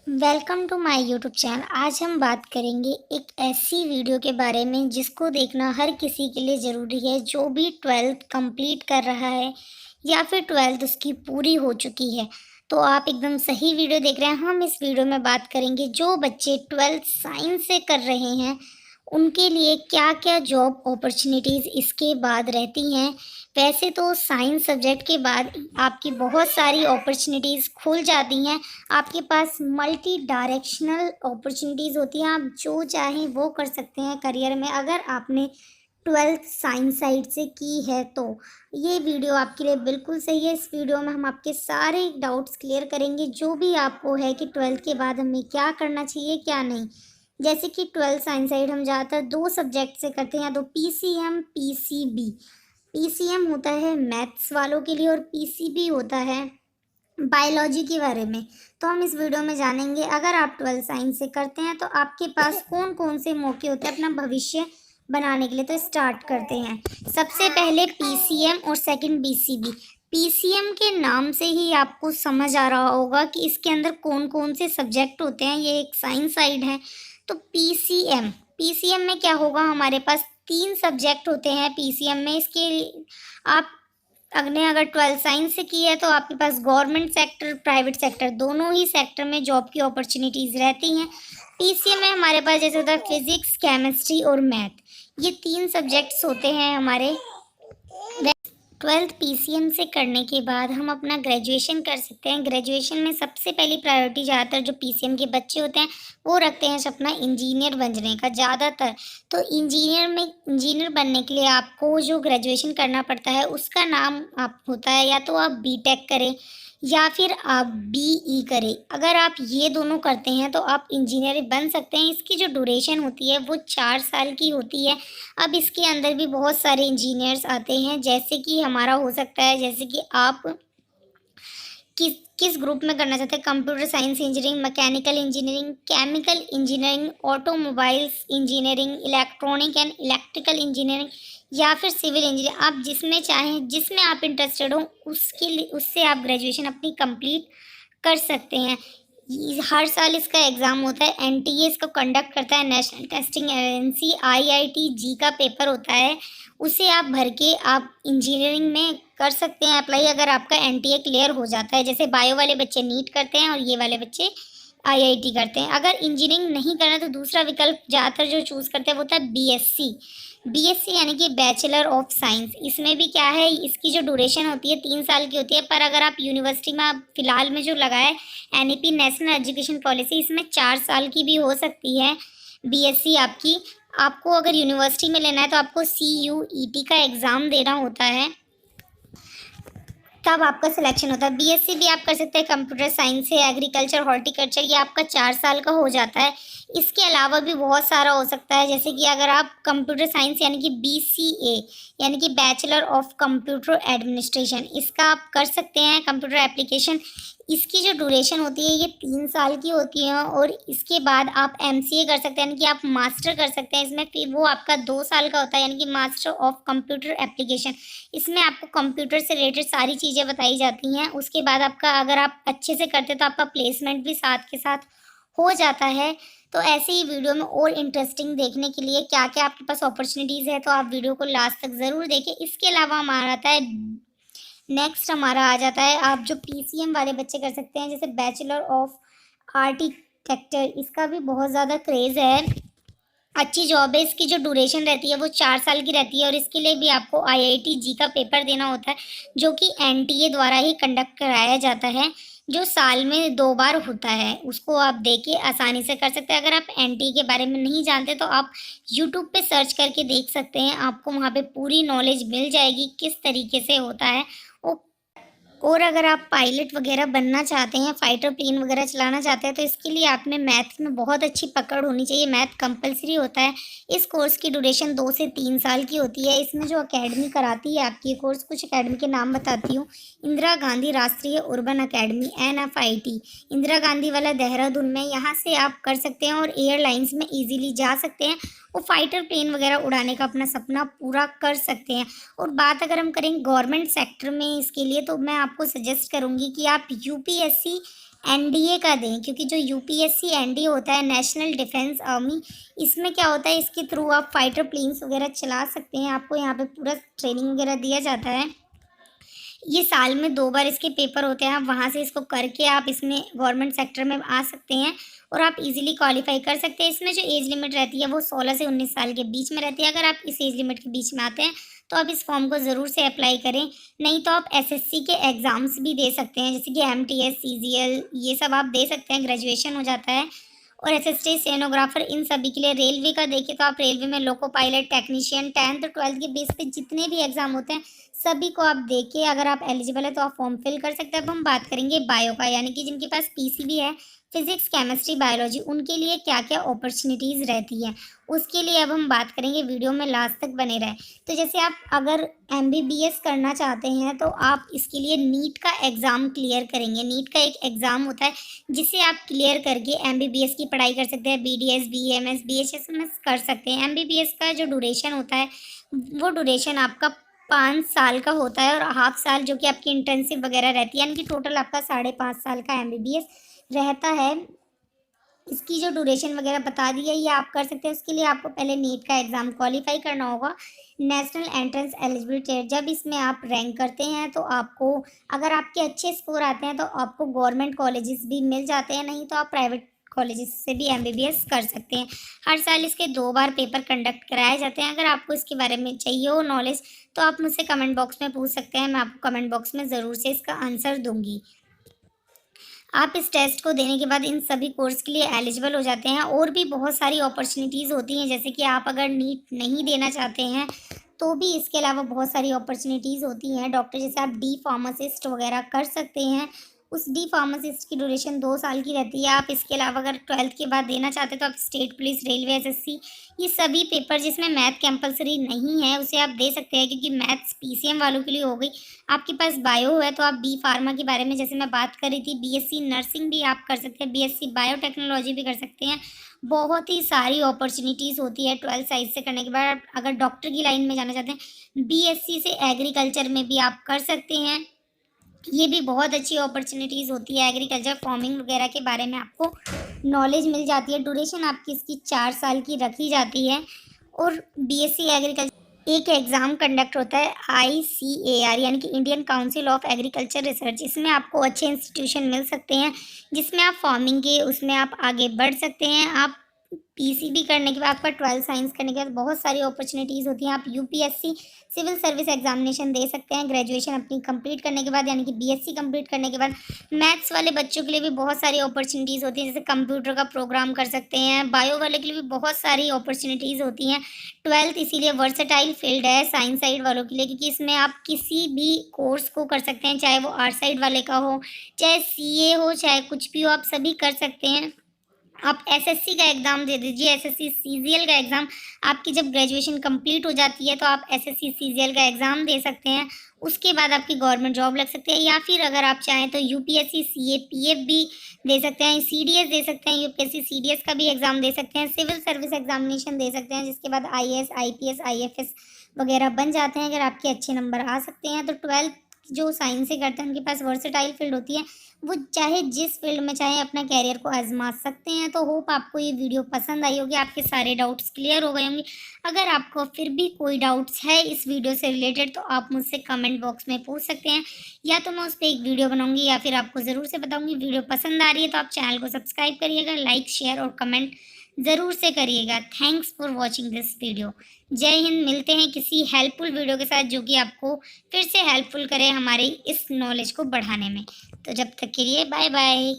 Welcome to my YouTube channel. आज हम बात करेंगे एक ऐसी वीडियो के बारे में जिसको देखना हर किसी के लिए ज़रूरी है, जो भी 12th कंप्लीट कर रहा है या फिर 12th उसकी पूरी हो चुकी है। तो आप एकदम सही वीडियो देख रहे हैं। हम इस वीडियो में बात करेंगे जो बच्चे 12th साइंस से कर रहे हैं उनके लिए क्या-क्या जॉब अपॉर्चुनिटीज़ इसके बाद रहती हैं। वैसे तो साइंस सब्जेक्ट के बाद आपकी बहुत सारी अपॉर्चुनिटीज़ खुल जाती हैं। आपके पास मल्टी डायरेक्शनल अपॉर्चुनिटीज़ होती हैं, आप जो चाहें वो कर सकते हैं करियर में, अगर आपने 12th साइंस साइड से की है तो। ये वीडियो आपके लिए बिल्कुल सही है। इस वीडियो में हम आपके सारे डाउट्स क्लियर करेंगे, जो भी आपको है कि 12th के बाद हमें क्या करना चाहिए क्या नहीं। जैसे कि 12th साइंस साइड हम ज़्यादातर 2 सब्जेक्ट से करते हैं, या तो पीसीएम, पीसीबी। पीसीएम होता है मैथ्स वालों के लिए और पीसीबी होता है बायोलॉजी के बारे में। तो हम इस वीडियो में जानेंगे, अगर आप 12th साइंस से करते हैं तो आपके पास कौन-कौन से मौके होते हैं अपना भविष्य बनाने के लिए। तो स्टार्ट करते हैं। सबसे पहले पीसीएम और सेकंड बीसीबी। पीसीएम के नाम से ही आपको समझ आ रहा होगा कि इसके अंदर कौन-कौन से सब्जेक्ट होते हैं। ये एक साइंस साइड है। तो पीसीएम, पीसीएम में क्या होगा, हमारे पास 3 सब्जेक्ट होते हैं पीसीएम में। इसके आप अगर 12th साइंस से की है तो आपके पास गवर्नमेंट सेक्टर, प्राइवेट सेक्टर, दोनों ही सेक्टर में जॉब की अपॉर्चुनिटीज़ रहती हैं। पीसीएम में हमारे पास जैसे होता है फिजिक्स, केमिस्ट्री और मैथ, ये 3 सब्जेक्ट्स होते हैं हमारे। 12th पीसीएम से करने के बाद हम अपना ग्रेजुएशन कर सकते हैं। ग्रेजुएशन में सबसे पहली प्रायोरिटी ज़्यादातर जो पीसीएम के बच्चे होते हैं वो रखते हैं सपना इंजीनियर बनने का ज़्यादातर। तो इंजीनियर बनने के लिए आपको जो ग्रेजुएशन करना पड़ता है उसका नाम आप होता है, या तो आप बीटेक करें या फिर आप बीई करें। अगर आप ये दोनों करते हैं तो आप इंजीनियर बन सकते हैं। इसकी जो ड्यूरेशन होती है वो 4 साल की होती है। अब इसके अंदर भी बहुत सारे इंजीनियर्स आते हैं, जैसे कि हमारा हो सकता है, जैसे कि आप किस किस ग्रुप में करना चाहते हैं। Computer science engineering, mechanical engineering, chemical engineering, automobiles engineering, electronic and electrical engineering या फिर सिविल इंजीनियरिंग। आप जिसमें चाहें, जिसमें आप इंटरेस्टेड हो उसके लिए उससे आप ग्रेजुएशन अपनी कंप्लीट कर सकते हैं। हर साल इसका एग्ज़ाम होता है। एनटीए इसको कंडक्ट करता है, national testing agency. IIT JEE का पेपर होता है, उसे आप भर के आप इंजीनियरिंग में कर सकते हैं अप्लाई, अगर आपका एनटीए क्लियर हो जाता है। जैसे बायो वाले बच्चे नीट करते हैं और ये वाले बच्चे आईआईटी करते हैं। अगर इंजीनियरिंग नहीं करना तो दूसरा विकल्प ज़्यादातर जो चूज़ करते हैं वो होता है बीएससी। बीएससी यानी कि बैचलर ऑफ साइंस। इसमें भी क्या है, इसकी जो ड्यूरेशन होती है 3 साल की होती है, पर अगर आप यूनिवर्सिटी में, आप फिलहाल में जो लगा है एनईपी नेशनल एजुकेशन पॉलिसी, इसमें 4 साल की भी हो सकती है बीएससी आपकी। आपको अगर यूनिवर्सिटी में लेना है तो आपको सीयूईटी का एग्ज़ाम देना होता है, तब आपका सिलेक्शन होता है। बीएससी भी आप कर सकते हैं कंप्यूटर साइंस से, एग्रीकल्चर, हॉर्टिकल्चर, ये आपका 4 साल का हो जाता है। इसके अलावा भी बहुत सारा हो सकता है, जैसे कि अगर आप कंप्यूटर साइंस यानी कि बीसीए यानी कि बैचलर ऑफ कंप्यूटर एडमिनिस्ट्रेशन, इसका आप कर सकते हैं। कंप्यूटर एप्लीकेशन, इसकी जो ड्यूरेशन होती है ये 3 साल की होती है, और इसके बाद आप एमसीए कर सकते हैं यानी कि आप मास्टर कर सकते हैं इसमें। फिर वो आपका 2 साल का होता है यानी कि मास्टर ऑफ कंप्यूटर एप्लीकेशन। इसमें आपको कंप्यूटर से रिलेटेड सारी चीज़ें बताई जाती हैं। उसके बाद आपका, अगर आप अच्छे से करते हैं तो आपका प्लेसमेंट भी साथ के साथ हो जाता है। तो ऐसे ही वीडियो में और इंटरेस्टिंग देखने के लिए क्या क्या आपके पास अपॉर्चुनिटीज़ है, तो आप वीडियो को लास्ट तक ज़रूर देखें। इसके अलावा हमारा आता है, नेक्स्ट हमारा आ जाता है, आप जो पीसीएम वाले बच्चे कर सकते हैं, जैसे बैचलर ऑफ आर्किटेक्चर। इसका भी बहुत ज़्यादा क्रेज़ है, अच्छी जॉब है। इसकी जो ड्यूरेशन रहती है वो 4 साल की रहती है, और इसके लिए भी आपको आईआईटी जी का पेपर देना होता है, जो कि एनटीए द्वारा ही कंडक्ट कराया जाता है, जो साल में 2 बार होता है। उसको आप दे के आसानी से कर सकते हैं। अगर आप एनटीए के बारे में नहीं जानते तो आप यूट्यूब पे सर्च करके देख सकते हैं, आपको वहाँ पे पूरी नॉलेज मिल जाएगी किस तरीके से होता है। ओ और अगर आप पायलट वगैरह बनना चाहते हैं, फाइटर प्लेन वगैरह चलाना चाहते हैं, तो इसके लिए आप में मैथ में बहुत अच्छी पकड़ होनी चाहिए। मैथ कंपलसरी होता है। इस कोर्स की ड्यूरेशन 2 से 3 साल की होती है। इसमें जो अकेडमी कराती है आपकी ये कोर्स, कुछ अकेडमी के नाम बताती हूँ। इंदिरा गांधी राष्ट्रीय अर्बन अकेडमी, एनएफआईटी, इंदिरा गांधी वाला देहरादून में, यहाँ से आप कर सकते हैं और एयरलाइंस में ईजिली जा सकते हैं। वो फाइटर प्लेन वगैरह उड़ाने का अपना सपना पूरा कर सकते हैं। और बात अगर हम करें गवर्नमेंट सेक्टर में इसके लिए, तो मैं आपको सजेस्ट करूँगी कि आप यूपीएससी एनडीए का दें, क्योंकि जो यूपीएससी एनडीए होता है, नेशनल डिफेंस आर्मी, इसमें क्या होता है, इसके थ्रू आप फाइटर प्लेन्स वगैरह चला सकते हैं। आपको यहाँ पे पूरा ट्रेनिंग वगैरह दिया जाता है। ये साल में 2 बार इसके पेपर होते हैं। आप वहाँ से इसको करके आप इसमें गवर्नमेंट सेक्टर में आ सकते हैं और आप इजीली क्वालिफाई कर सकते हैं। इसमें जो एज लिमिट रहती है वो 16 से 19 साल के बीच में रहती है। अगर आप इस एज लिमिट के बीच में आते हैं तो आप इस फॉर्म को ज़रूर से अप्लाई करें। नहीं तो आप एसएससी के एग्ज़ाम्स भी दे सकते हैं, जैसे कि एमटीएस, सीजीएल, ये सब आप दे सकते हैं। ग्रेजुएशन हो जाता है। और एसएसटी, स्टेनोग्राफर, इन सभी के लिए रेलवे का देखें तो आप रेलवे में loco pilot, technician, 10th 12th के बेस पे जितने भी एग्जाम होते हैं सभी को आप देके अगर आप एलिजिबल है तो आप फॉर्म फिल कर सकते हैं। अब हम बात करेंगे बायो का, यानी कि जिनके पास पीसीबी है, फिजिक्स, केमिस्ट्री, बायोलॉजी, उनके लिए क्या क्या अपॉर्चुनिटीज़ रहती हैं उसके लिए अब हम बात करेंगे। वीडियो में लास्ट तक बने रहें। तो जैसे आप अगर एमबीबीएस करना चाहते हैं तो आप इसके लिए नीट का एग्ज़ाम क्लियर करेंगे। नीट का एक एग्ज़ाम होता है जिसे आप क्लियर करके एमबीबीएस की पढ़ाई कर सकते हैं। बीडीएस, बीएमएस, बीएचएमएस कर सकते हैं। एमबीबीएस का जो ड्यूरेशन होता है वो ड्यूरेशन आपका 5 साल का होता है और हाफ साल जो कि आपकी इंटर्नशिप वगैरह रहती है, यानी कि टोटल आपका 5.5 साल का एमबीबीएस रहता है। इसकी जो ड्यूरेशन वगैरह बता दी है ये आप कर सकते हैं। उसके लिए आपको पहले नीट का एग्ज़ाम क्वालिफाई करना होगा। नेशनल एंट्रेंस एलिजिबिलिटी टेस्ट, जब इसमें आप रैंक करते हैं तो आपको, अगर आपके अच्छे स्कोर आते हैं तो आपको गवर्नमेंट कॉलेजेस भी मिल जाते हैं, नहीं तो आप प्राइवेट कॉलेजेस से भी एमबीबीएस कर सकते हैं। हर साल इसके 2 बार पेपर कंडक्ट कराए जाते हैं। अगर आपको इसके बारे में चाहिए हो नॉलेज तो आप मुझसे कमेंट बॉक्स में पूछ सकते हैं। मैं आपको कमेंट बॉक्स में ज़रूर से इसका आंसर दूंगी। आप इस टेस्ट को देने के बाद इन सभी कोर्स के लिए एलिजिबल हो जाते हैं। और भी बहुत सारी अपॉर्चुनिटीज़ होती हैं, जैसे कि आप अगर नीट नहीं देना चाहते हैं तो भी इसके अलावा बहुत सारी अपॉर्चुनिटीज़ होती हैं। डॉक्टर जैसे आप डी फार्मासिस्ट वगैरह कर सकते हैं। उस डी फार्मासिस्ट की ड्यूरेशन 2 साल की रहती है। आप इसके अलावा अगर 12th के बाद देना चाहते हैं तो आप स्टेट पुलिस, रेलवे, एसएससी, ये सभी पेपर जिसमें मैथ कंपलसरी नहीं है उसे आप दे सकते हैं, क्योंकि मैथ्स पीसीएम वालों के लिए हो गई। आपके पास बायो है तो आप बी फार्मा के बारे में, जैसे मैं बात कर रही थी, बीएससी नर्सिंग भी आप कर सकते हैं, बीएससी बायोटेक्नोलॉजी भी कर सकते हैं। बहुत ही सारी अपॉर्चुनिटीज़ होती है 12th साइंस से करने के बाद। अगर डॉक्टर की लाइन में जाना चाहते हैं, बीएससी से एग्रीकल्चर में भी आप कर सकते हैं। ये भी बहुत अच्छी अपॉर्चुनिटीज़ होती है। एग्रीकल्चर फार्मिंग वगैरह के बारे में आपको नॉलेज मिल जाती है। ड्यूरेशन आपकी इसकी 4 साल की रखी जाती है। और बीएससी एग्रीकल्चर एक एग्ज़ाम कंडक्ट होता है आईसीएआर, यानी कि Indian council of agriculture research. इसमें आपको अच्छे इंस्टीट्यूशन मिल सकते हैं जिसमें आप फार्मिंग के उसमें आप आगे बढ़ सकते हैं। आप पीसीबी करने के बाद, आपका 12th साइंस करने के बाद बहुत सारी अपॉर्चुनिटीज़ होती हैं। आप यूपीएससी सिविल सर्विस एग्जामिनेशन दे सकते हैं ग्रेजुएशन अपनी कंप्लीट करने के बाद, यानी कि बीएससी कंप्लीट करने के बाद। मैथ्स वाले बच्चों के लिए भी बहुत सारी अपॉर्चुनिटीज़ होती हैं, जैसे कंप्यूटर का प्रोग्राम कर सकते हैं। बायो वाले के लिए भी बहुत सारी अपॉर्चुनिटीज़ होती हैं। 12th इसीलिए वर्सेटाइल फील्ड है साइंस साइड वालों के लिए, क्योंकि इसमें आप किसी भी कोर्स को कर सकते हैं, चाहे वो आर्ट साइड वाले का हो, चाहे सीए हो, चाहे कुछ भी हो, आप सभी कर सकते हैं। आप एसएससी का एग्ज़ाम दे दीजिए। एसएससी सीजीएल का एग्ज़ाम, आपकी जब ग्रेजुएशन कंप्लीट हो जाती है तो आप एसएससी सीजीएल का एग्ज़ाम दे सकते हैं। उसके बाद आपकी गवर्नमेंट जॉब लग सकती है, या फिर अगर आप चाहें तो यूपीएससी सीए पीएफ भी दे सकते हैं, सीडीएस दे सकते हैं, यूपीएससी सीडीएस का भी एग्ज़ाम दे सकते हैं, सिविल सर्विस एग्जामिनेशन दे सकते हैं, जिसके बाद आईएएस, आईपीएस, आईएफएस वगैरह बन जाते हैं अगर आपके अच्छे नंबर आ सकते हैं। तो 12th जो साइंस से करते हैं उनके पास वर्सेटाइल फील्ड होती है, वो चाहे जिस फील्ड में चाहे अपना कैरियर को आजमा सकते हैं। तो होप आपको ये वीडियो पसंद आई होगी, आपके सारे डाउट्स क्लियर हो गए होंगे। अगर आपको फिर भी कोई डाउट्स है इस वीडियो से रिलेटेड तो आप मुझसे कमेंट बॉक्स में पूछ सकते हैं, या तो मैं उस पर एक वीडियो बनाऊंगी या फिर आपको ज़रूर से बताऊंगी। वीडियो पसंद आ रही है तो आप चैनल को सब्सक्राइब करिएगा, लाइक, शेयर और कमेंट ज़रूर से करिएगा। Thanks for watching this video. जय हिंद। मिलते हैं किसी हेल्पफुल वीडियो के साथ जो कि आपको फिर से हेल्पफुल करे हमारे इस नॉलेज को बढ़ाने में। तो जब तक के लिए बाय बाय।